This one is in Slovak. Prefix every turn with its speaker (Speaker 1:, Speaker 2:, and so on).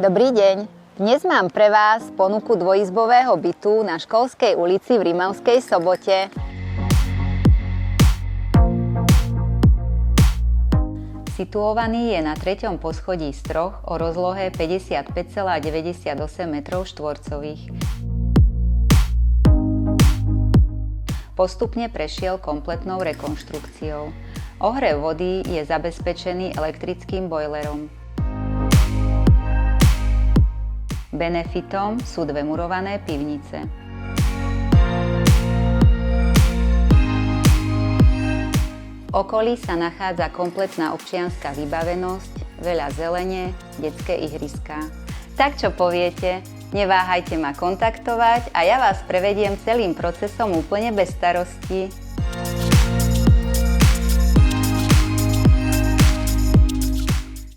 Speaker 1: Dobrý deň. Dnes mám pre vás ponuku dvojizbového bytu na Školskej ulici v Rimavskej Sobote. Situovaný je na 3. poschodí z troch o rozlohe 55,98 m². Postupne prešiel kompletnou rekonštrukciou. Ohrev vody je zabezpečený elektrickým bojlerom. Benefitom sú dve murované pivnice. V okolí sa nachádza kompletná občianska vybavenosť, veľa zelene, detské ihriská. Tak čo poviete, neváhajte ma kontaktovať a ja vás prevediem celým procesom úplne bez starostí.